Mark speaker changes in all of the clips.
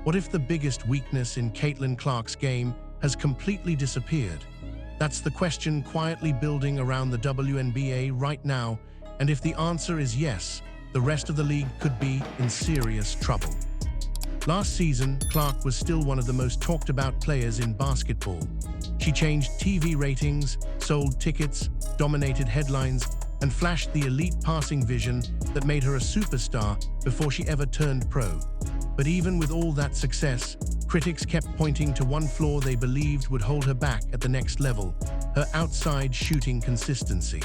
Speaker 1: What if the biggest weakness in Caitlin Clark's game has completely disappeared? That's the question quietly building around the WNBA right now, and if the answer is yes, the rest of the league could be in serious trouble. Last season, Clark was still one of the most talked about players in basketball. She changed TV ratings, sold tickets, dominated headlines, and flashed the elite passing vision that made her a superstar before she ever turned pro. But even with all that success, critics kept pointing to one flaw they believed would hold her back at the next level: her outside shooting consistency.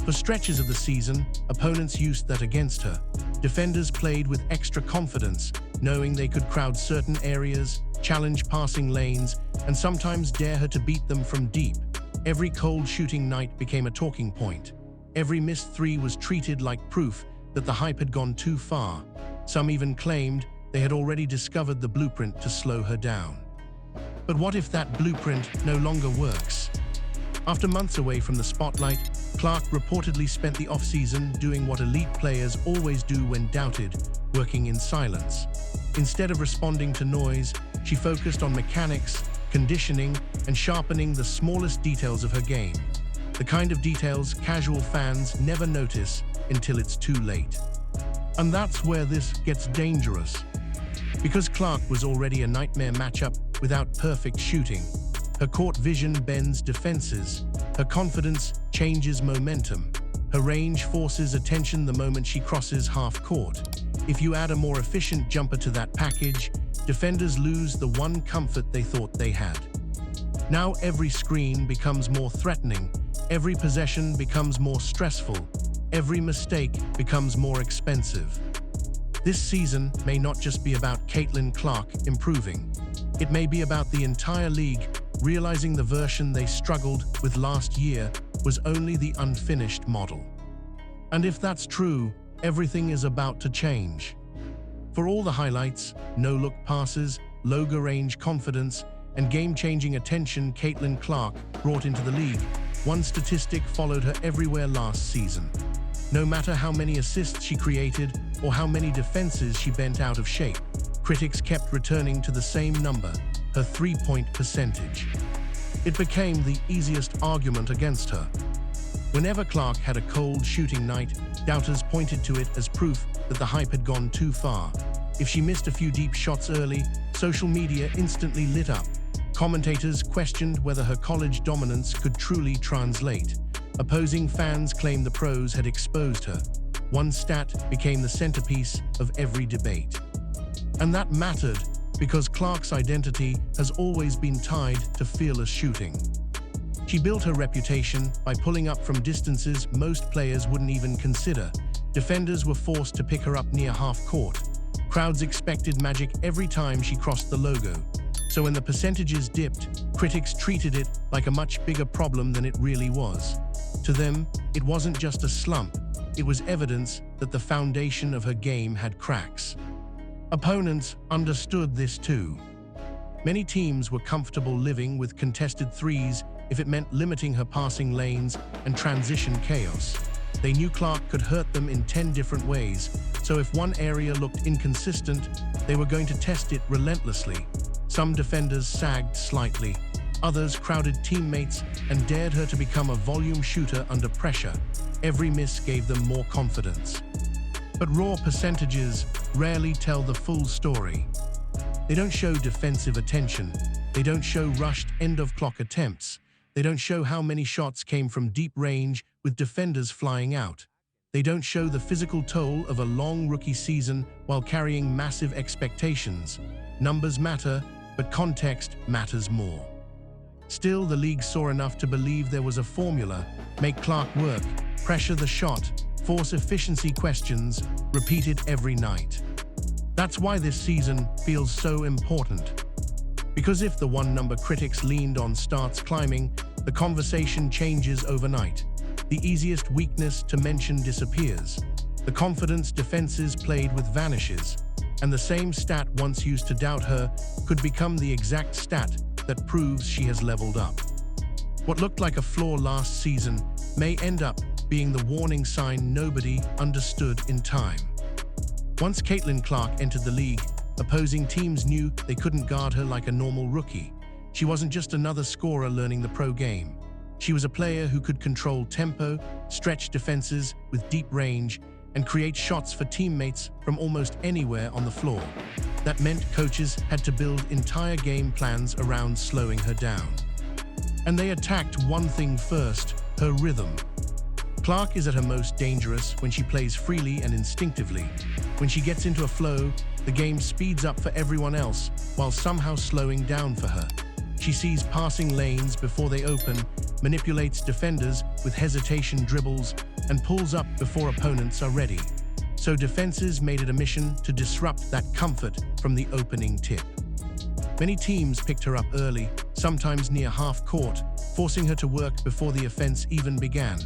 Speaker 1: For stretches of the season, opponents used that against her. Defenders played with extra confidence, knowing they could crowd certain areas, challenge passing lanes, and sometimes dare her to beat them from deep. Every cold shooting night became a talking point. Every missed three was treated like proof that the hype had gone too far. Some even claimed they had already discovered the blueprint to slow her down. But what if that blueprint no longer works? After months away from the spotlight, Clark reportedly spent the offseason doing what elite players always do when doubted, working in silence. Instead of responding to noise, she focused on mechanics, conditioning, and sharpening the smallest details of her game. The kind of details casual fans never notice until it's too late. And that's where this gets dangerous. Because Clark was already a nightmare matchup without perfect shooting, her court vision bends defenses, her confidence changes momentum, her range forces attention the moment she crosses half court. If you add a more efficient jumper to that package, defenders lose the one comfort they thought they had. Now every screen becomes more threatening, every possession becomes more stressful, every mistake becomes more expensive. This season may not just be about Caitlin Clark improving. It may be about the entire league realizing the version they struggled with last year was only the unfinished model. And if that's true, everything is about to change. For all the highlights, no-look passes, logo range confidence, and game-changing attention Caitlin Clark brought into the league, one statistic followed her everywhere last season. No matter how many assists she created or how many defenses she bent out of shape, critics kept returning to the same number: her three-point percentage. It became the easiest argument against her. Whenever Clark had a cold shooting night, doubters pointed to it as proof that the hype had gone too far. If she missed a few deep shots early, social media instantly lit up. Commentators questioned whether her college dominance could truly translate. Opposing fans claimed the pros had exposed her. One stat became the centerpiece of every debate. And that mattered because Clark's identity has always been tied to fearless shooting. She built her reputation by pulling up from distances most players wouldn't even consider. Defenders were forced to pick her up near half court. Crowds expected magic every time she crossed the logo. So when the percentages dipped, critics treated it like a much bigger problem than it really was. To them, it wasn't just a slump, it was evidence that the foundation of her game had cracks. Opponents understood this too. Many teams were comfortable living with contested threes if it meant limiting her passing lanes and transition chaos. They knew Clark could hurt them in 10 different ways, so if one area looked inconsistent, they were going to test it relentlessly. Some defenders sagged slightly, others crowded teammates and dared her to become a volume shooter under pressure. Every miss gave them more confidence. But raw percentages rarely tell the full story. They don't show defensive attention, they don't show rushed end-of-clock attempts, they don't show how many shots came from deep range with defenders flying out. They don't show the physical toll of a long rookie season while carrying massive expectations. Numbers matter, but context matters more. Still, the league saw enough to believe there was a formula: make Clark work, pressure the shot, force efficiency questions, repeat it every night. That's why this season feels so important. Because if the one number critics leaned on starts climbing, the conversation changes overnight. The easiest weakness to mention disappears. The confidence defenses played with vanishes. And the same stat once used to doubt her could become the exact stat that proves she has leveled up. What looked like a flaw last season may end up being the warning sign nobody understood in time. Once Caitlin Clark entered the league, Opposing teams knew they couldn't guard her like a normal rookie. She wasn't just another scorer learning the pro game. She was a player who could control tempo, stretch defenses with deep range, and create shots for teammates from almost anywhere on the floor. That meant coaches had to build entire game plans around slowing her down. And they attacked one thing first: her rhythm. Clark is at her most dangerous when she plays freely and instinctively. When she gets into a flow, the game speeds up for everyone else while somehow slowing down for her. She sees passing lanes before they open, manipulates defenders with hesitation dribbles, and pulls up before opponents are ready. So defenses made it a mission to disrupt that comfort from the opening tip. Many teams picked her up early, sometimes near half court, forcing her to work before the offense even began.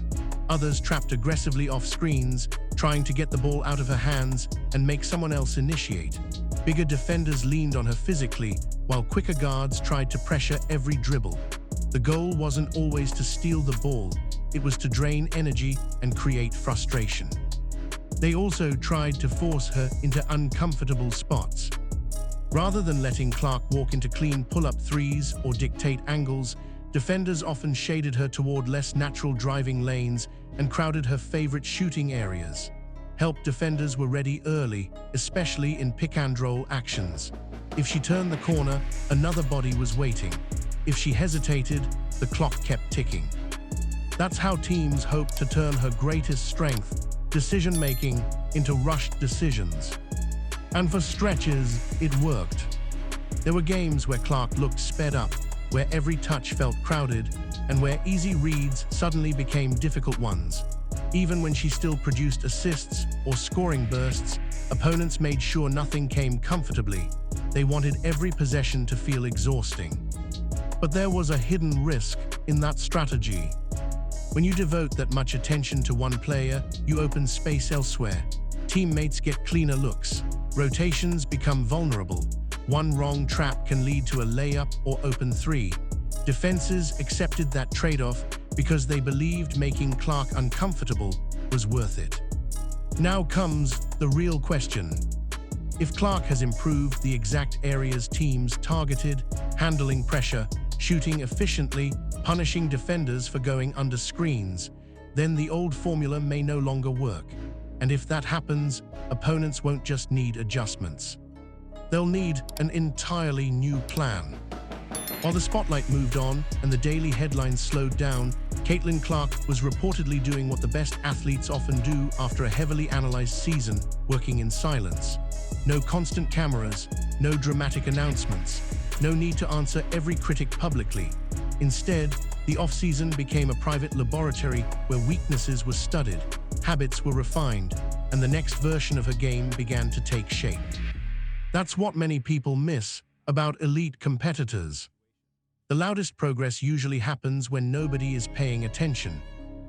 Speaker 1: Others trapped aggressively off screens, trying to get the ball out of her hands and make someone else initiate. Bigger defenders leaned on her physically, while quicker guards tried to pressure every dribble. The goal wasn't always to steal the ball, it was to drain energy and create frustration. They also tried to force her into uncomfortable spots. Rather than letting Clark walk into clean pull-up threes or dictate angles, defenders often shaded her toward less natural driving lanes and crowded her favorite shooting areas. Help defenders were ready early, especially in pick-and-roll actions. If she turned the corner, another body was waiting. If she hesitated, the clock kept ticking. That's how teams hoped to turn her greatest strength, decision-making, into rushed decisions. And for stretches, it worked. There were games where Clark looked sped up, where every touch felt crowded, and where easy reads suddenly became difficult ones. Even when she still produced assists or scoring bursts, opponents made sure nothing came comfortably. They wanted every possession to feel exhausting. But there was a hidden risk in that strategy. When you devote that much attention to one player, you open space elsewhere. Teammates get cleaner looks. Rotations become vulnerable. One wrong trap can lead to a layup or open three. Defenses accepted that trade-off because they believed making Clark uncomfortable was worth it. Now comes the real question. If Clark has improved the exact areas teams targeted, handling pressure, shooting efficiently, punishing defenders for going under screens, then the old formula may no longer work. And if that happens, opponents won't just need adjustments. They'll need an entirely new plan. While the spotlight moved on and the daily headlines slowed down, Caitlin Clark was reportedly doing what the best athletes often do after a heavily analyzed season, working in silence. No constant cameras, no dramatic announcements, no need to answer every critic publicly. Instead, the off-season became a private laboratory where weaknesses were studied, habits were refined, and the next version of her game began to take shape. That's what many people miss about elite competitors. The loudest progress usually happens when nobody is paying attention.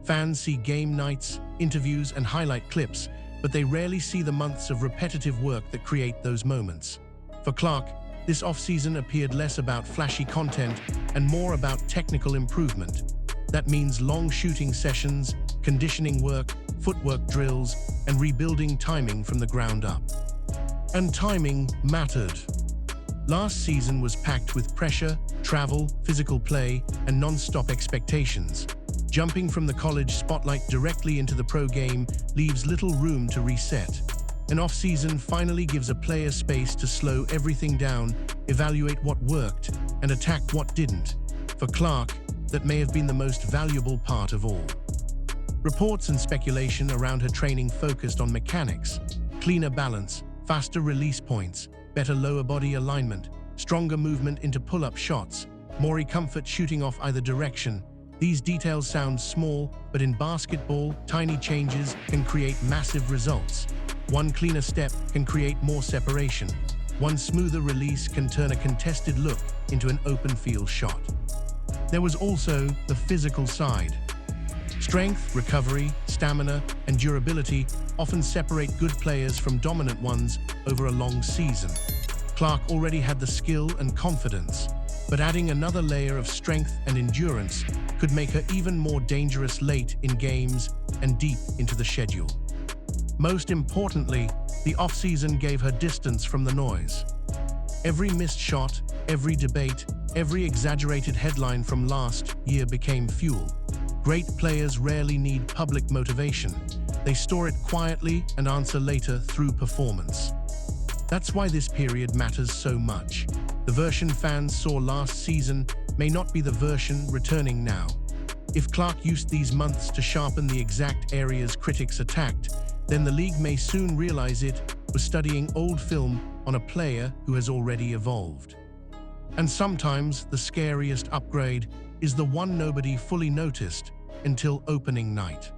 Speaker 1: Fans see game nights, interviews, and highlight clips, but they rarely see the months of repetitive work that create those moments. For Clark, this off-season appeared less about flashy content and more about technical improvement. That means long shooting sessions, conditioning work, footwork drills, and rebuilding timing from the ground up. And timing mattered. Last season was packed with pressure, travel, physical play, and non-stop expectations. Jumping from the college spotlight directly into the pro game leaves little room to reset. An off-season finally gives a player space to slow everything down, evaluate what worked, and attack what didn't. For Clark, that may have been the most valuable part of all. Reports and speculation around her training focused on mechanics, cleaner balance, faster release points, better lower body alignment, stronger movement into pull-up shots, more comfort shooting off either direction. These details sound small, but in basketball, tiny changes can create massive results. One cleaner step can create more separation. One smoother release can turn a contested look into an open field shot. There was also the physical side. Strength, recovery, stamina, and durability often separate good players from dominant ones over a long season. Clark already had the skill and confidence, but adding another layer of strength and endurance could make her even more dangerous late in games and deep into the schedule. Most importantly, the off-season gave her distance from the noise. Every missed shot, every debate, every exaggerated headline from last year became fuel. Great players rarely need public motivation. They store it quietly and answer later through performance. That's why this period matters so much. The version fans saw last season may not be the version returning now. If Clark used these months to sharpen the exact areas critics attacked, then the league may soon realize it was studying old film on a player who has already evolved. And sometimes the scariest upgrade is the one nobody fully noticed until opening night.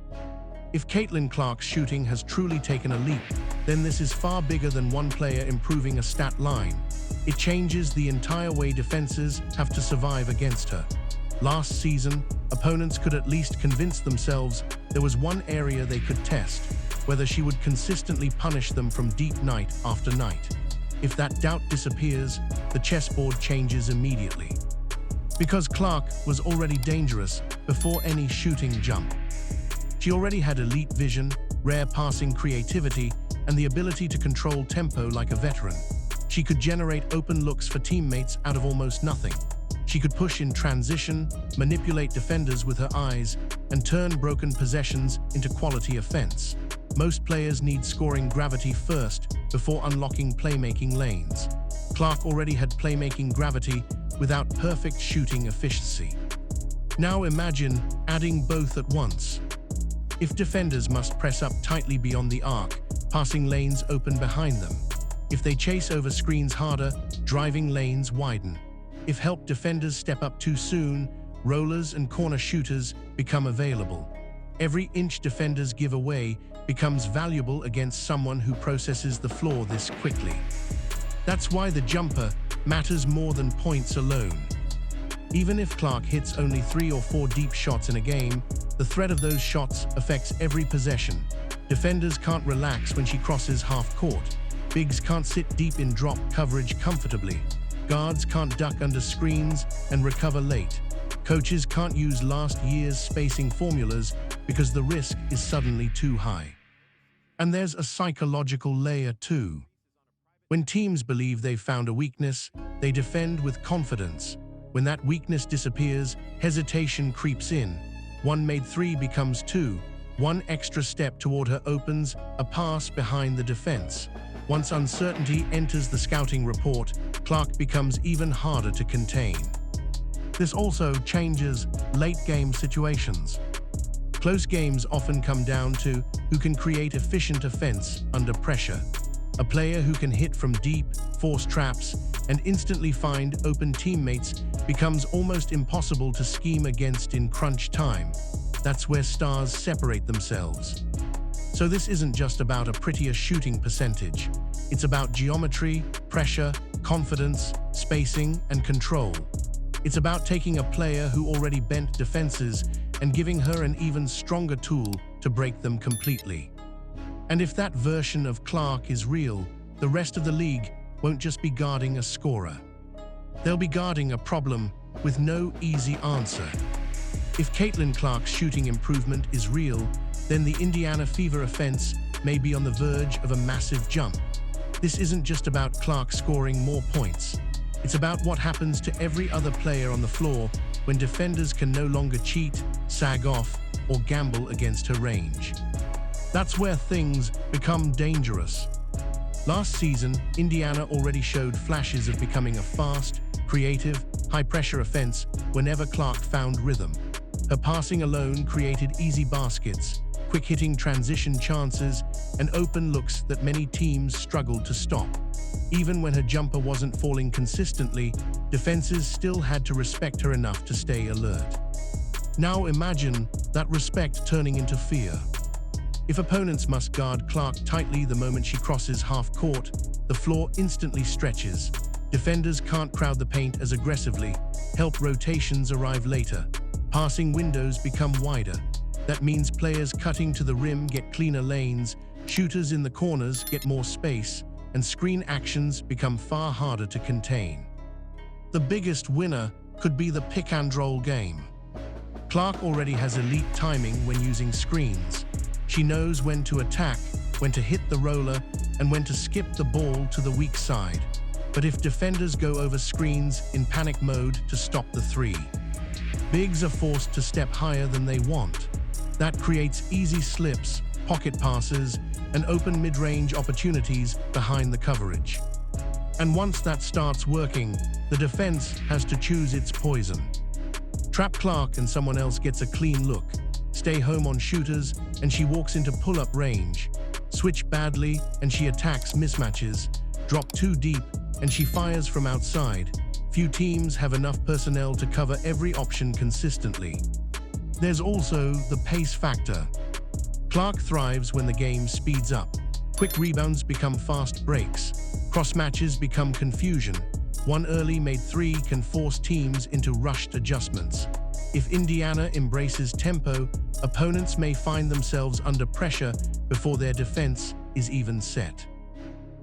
Speaker 1: If Caitlin Clark's shooting has truly taken a leap, then this is far bigger than one player improving a stat line. It changes the entire way defenses have to survive against her. Last season, opponents could at least convince themselves there was one area they could test, whether she would consistently punish them from deep night after night. If that doubt disappears, the chessboard changes immediately. Because Clark was already dangerous before any shooting jump. She already had elite vision, rare passing creativity, and the ability to control tempo like a veteran. She could generate open looks for teammates out of almost nothing. She could push in transition, manipulate defenders with her eyes, and turn broken possessions into quality offense. Most players need scoring gravity first before unlocking playmaking lanes. Clark already had playmaking gravity without perfect shooting efficiency. Now imagine adding both at once. If defenders must press up tightly beyond the arc, passing lanes open behind them. If they chase over screens harder, driving lanes widen. If help defenders step up too soon, rollers and corner shooters become available. Every inch defenders give away becomes valuable against someone who processes the floor this quickly. That's why the jumper matters more than points alone. Even if Clark hits only 3 or 4 deep shots in a game, the threat of those shots affects every possession. Defenders can't relax when she crosses half court. Bigs can't sit deep in drop coverage comfortably. Guards can't duck under screens and recover late. Coaches can't use last year's spacing formulas because the risk is suddenly too high. And there's a psychological layer too. When teams believe they've found a weakness, they defend with confidence. When that weakness disappears, hesitation creeps in. One made 3 becomes 2. One extra step toward her opens a pass behind the defense. Once uncertainty enters the scouting report, Clark becomes even harder to contain. This also changes late-game situations. Close games often come down to who can create efficient offense under pressure. A player who can hit from deep, force traps, and instantly find open teammates becomes almost impossible to scheme against in crunch time. That's where stars separate themselves. So this isn't just about a prettier shooting percentage. It's about geometry, pressure, confidence, spacing, and control. It's about taking a player who already bent defenses and giving her an even stronger tool to break them completely. And if that version of Clark is real, the rest of the league won't just be guarding a scorer. They'll be guarding a problem with no easy answer. If Caitlin Clark's shooting improvement is real, then the Indiana Fever offense may be on the verge of a massive jump. This isn't just about Clark scoring more points. It's about what happens to every other player on the floor when defenders can no longer cheat, sag off, or gamble against her range. That's where things become dangerous. Last season, Indiana already showed flashes of becoming a fast, creative, high-pressure offense whenever Clark found rhythm. Her passing alone created easy baskets, quick-hitting transition chances, and open looks that many teams struggled to stop. Even when her jumper wasn't falling consistently, defenses still had to respect her enough to stay alert. Now imagine that respect turning into fear. If opponents must guard Clark tightly the moment she crosses half court, the floor instantly stretches. Defenders can't crowd the paint as aggressively. Help rotations arrive later. Passing windows become wider. That means players cutting to the rim get cleaner lanes, shooters in the corners get more space, and screen actions become far harder to contain. The biggest winner could be the pick-and-roll game. Clark already has elite timing when using screens. She knows when to attack, when to hit the roller, and when to skip the ball to the weak side. but if defenders go over screens in panic mode to stop the three, bigs are forced to step higher than they want. That creates easy slips, pocket passes, and open mid-range opportunities behind the coverage. And once that starts working, the defense has to choose its poison. Trap Clark and someone else gets a clean look, stay home on shooters, and she walks into pull-up range. Switch badly, and she attacks mismatches. Drop too deep, and she fires from outside. Few teams have enough personnel to cover every option consistently. There's also the pace factor. Clark thrives when the game speeds up. Quick rebounds become fast breaks. Cross matches become confusion. One early made three can force teams into rushed adjustments. If Indiana embraces tempo, opponents may find themselves under pressure before their defense is even set.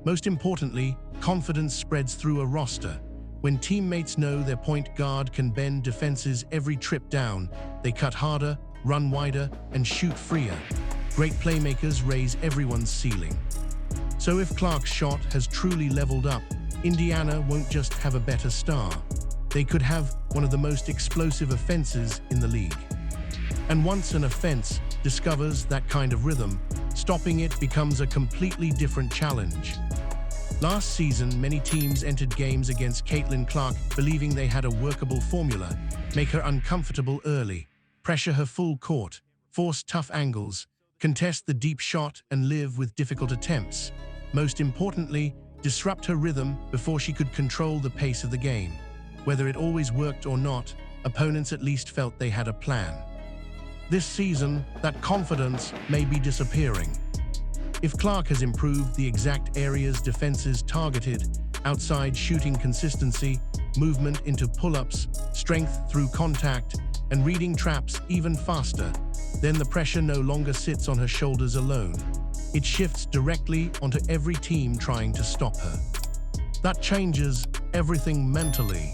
Speaker 1: Most importantly, confidence spreads through a roster. When teammates know their point guard can bend defenses every trip down, they cut harder, run wider, and shoot freer. Great playmakers raise everyone's ceiling. So if Clark's shot has truly leveled up, Indiana won't just have a better star. They could have one of the most explosive offenses in the league. And once an offense discovers that kind of rhythm, stopping it becomes a completely different challenge. Last season, many teams entered games against Caitlin Clark believing they had a workable formula: make her uncomfortable early, pressure her full court, force tough angles, contest the deep shot, and live with difficult attempts. Most importantly, disrupt her rhythm before she could control the pace of the game. Whether it always worked or not, opponents at least felt they had a plan. This season, that confidence may be disappearing. If Clark has improved the exact areas defenses targeted, outside shooting consistency, movement into pull-ups, strength through contact, and reading traps even faster, then the pressure no longer sits on her shoulders alone. It shifts directly onto every team trying to stop her. That changes everything mentally.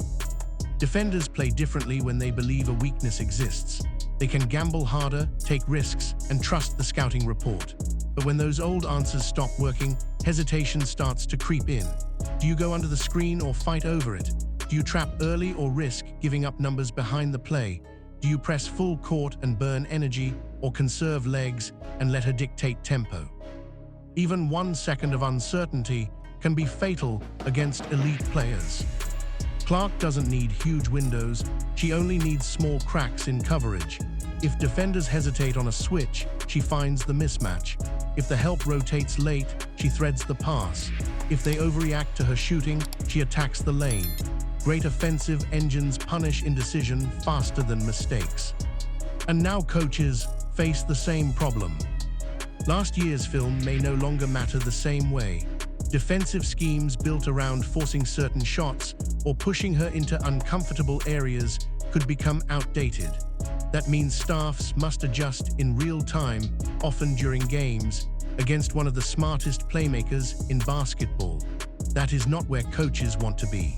Speaker 1: Defenders play differently when they believe a weakness exists. They can gamble harder, take risks, and trust the scouting report. But when those old answers stop working, hesitation starts to creep in. Do you go under the screen or fight over it? Do you trap early or risk giving up numbers behind the play? Do you press full court and burn energy, or conserve legs and let her dictate tempo? Even 1 second of uncertainty can be fatal against elite players. Clark doesn't need huge windows, she only needs small cracks in coverage. If defenders hesitate on a switch, she finds the mismatch. If the help rotates late, she threads the pass. If they overreact to her shooting, she attacks the lane. Great offensive engines punish indecision faster than mistakes. And now coaches face the same problem. Last year's film may no longer matter the same way. Defensive schemes built around forcing certain shots or pushing her into uncomfortable areas could become outdated. That means staffs must adjust in real time, often during games, against one of the smartest playmakers in basketball. That is not where coaches want to be.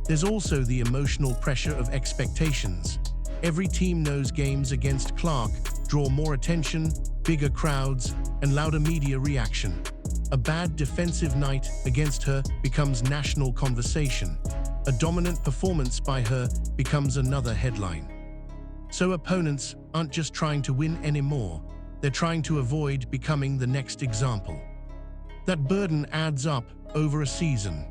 Speaker 1: There's also the emotional pressure of expectations. Every team knows games against Clark draw more attention, bigger crowds, and louder media reaction. A bad defensive night against her becomes national conversation. A dominant performance by her becomes another headline. So opponents aren't just trying to win anymore, they're trying to avoid becoming the next example. That burden adds up over a season.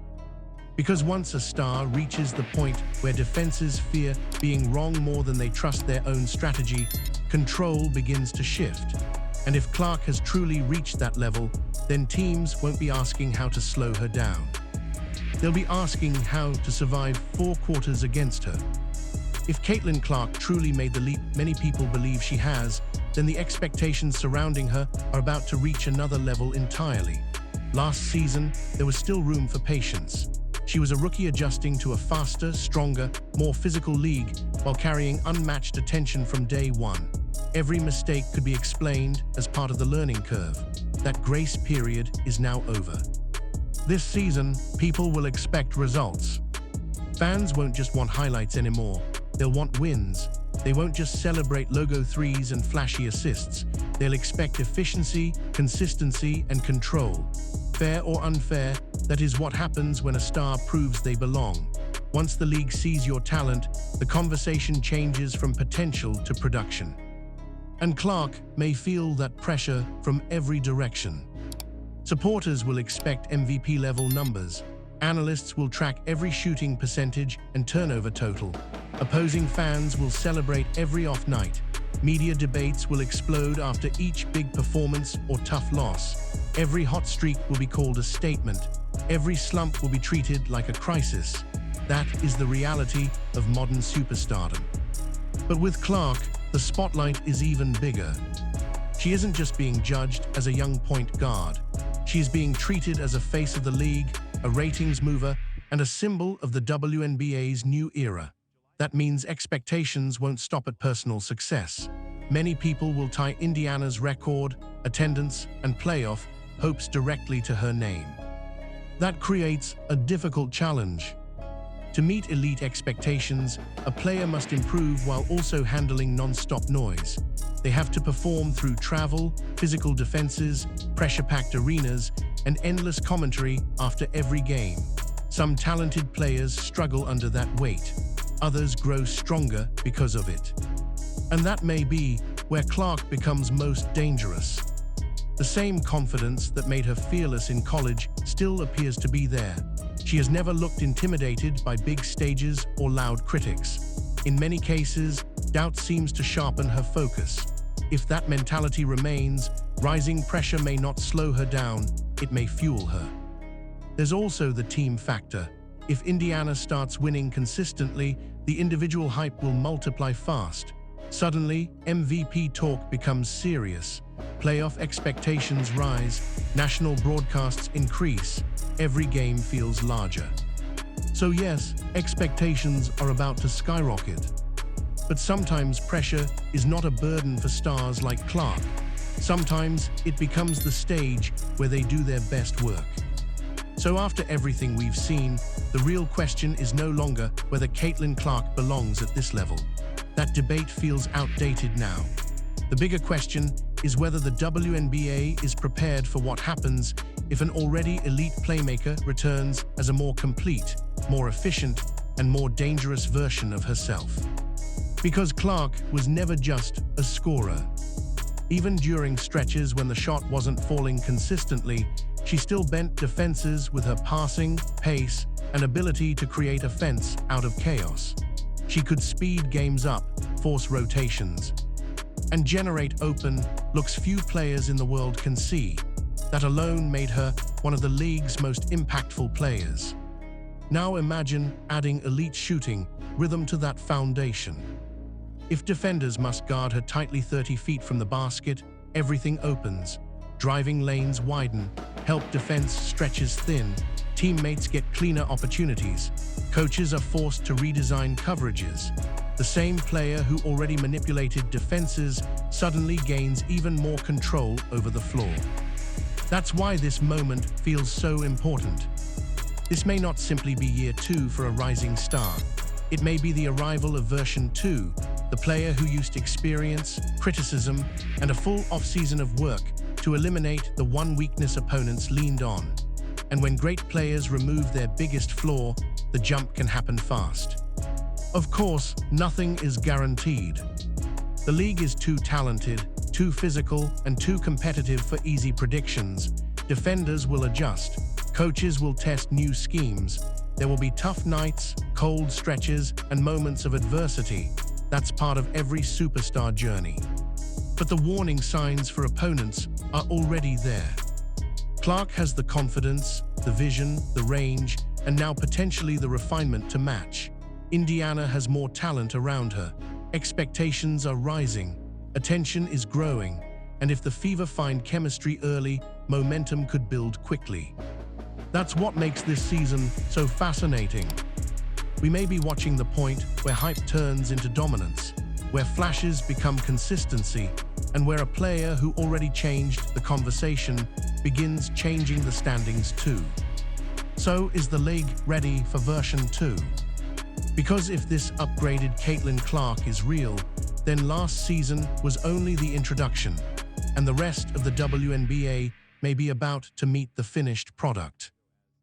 Speaker 1: Because once a star reaches the point where defenses fear being wrong more than they trust their own strategy, control begins to shift. And if Clark has truly reached that level, then teams won't be asking how to slow her down. They'll be asking how to survive 4 quarters against her. If Caitlin Clark truly made the leap many people believe she has, then the expectations surrounding her are about to reach another level entirely. Last season, there was still room for patience. She was a rookie adjusting to a faster, stronger, more physical league while carrying unmatched attention from day one. Every mistake could be explained as part of the learning curve. That grace period is now over. This season, people will expect results. Fans won't just want highlights anymore. They'll want wins. They won't just celebrate logo threes and flashy assists. They'll expect efficiency, consistency, and control. Fair or unfair, That is what happens when a star proves they belong. Once the league sees your talent, the conversation changes from potential to production. And Clark may feel that pressure from every direction. Supporters will expect MVP-level numbers. Analysts will track every shooting percentage and turnover total. Opposing fans will celebrate every off night. Media debates will explode after each big performance or tough loss. Every hot streak will be called a statement. Every slump will be treated like a crisis. That is the reality of modern superstardom. But with Clark, the spotlight is even bigger. She isn't just being judged as a young point guard. She is being treated as a face of the league, a ratings mover, and a symbol of the WNBA's new era. That means expectations won't stop at personal success. Many people will tie Indiana's record, attendance, and playoff hopes directly to her name. That creates a difficult challenge. To meet elite expectations, a player must improve while also handling non-stop noise. They have to perform through travel, physical defenses, pressure-packed arenas, and endless commentary after every game. Some talented players struggle under that weight. Others grow stronger because of it. And that may be where Clark becomes most dangerous. The same confidence that made her fearless in college still appears to be there. She has never looked intimidated by big stages or loud critics. In many cases, doubt seems to sharpen her focus. If that mentality remains, rising pressure may not slow her down, it may fuel her. There's also the team factor. If Indiana starts winning consistently, the individual hype will multiply fast. Suddenly, MVP talk becomes serious. Playoff expectations rise, national broadcasts increase, every game feels larger. So yes, expectations are about to skyrocket. But sometimes pressure is not a burden for stars like Clark. Sometimes it becomes the stage where they do their best work. So after everything we've seen, the real question is no longer whether Caitlin Clark belongs at this level. That debate feels outdated now. The bigger question is whether the WNBA is prepared for what happens if an already elite playmaker returns as a more complete, more efficient, and more dangerous version of herself. Because Clark was never just a scorer. Even during stretches when the shot wasn't falling consistently, she still bent defenses with her passing, pace, and ability to create offense out of chaos. She could speed games up, force rotations, and generate open looks few players in the world can see. That alone made her one of the league's most impactful players. Now imagine adding elite shooting rhythm to that foundation. If defenders must guard her tightly 30 feet from the basket, everything opens. Driving lanes widen, help defense stretches thin, teammates get cleaner opportunities, coaches are forced to redesign coverages. The same player who already manipulated defenses suddenly gains even more control over the floor. That's why this moment feels so important. This may not simply be year 2 for a rising star. It may be the arrival of version 2, the player who used experience, criticism, and a full off-season of work to eliminate the one weakness opponents leaned on. And when great players remove their biggest flaw, the jump can happen fast. Of course, nothing is guaranteed. The league is too talented, too physical, and too competitive for easy predictions. Defenders will adjust. Coaches will test new schemes. There will be tough nights, cold stretches, and moments of adversity. That's part of every superstar journey. But the warning signs for opponents are already there. Clark has the confidence, the vision, the range, and now potentially the refinement to match. Indiana has more talent around her. Expectations are rising. Attention is growing. And if the Fever find chemistry early, momentum could build quickly. That's what makes this season so fascinating. We may be watching the point where hype turns into dominance, where flashes become consistency, and where a player who already changed the conversation begins changing the standings too. So is the league ready for version 2? Because if this upgraded Caitlin Clark is real, then last season was only the introduction, and the rest of the WNBA may be about to meet the finished product.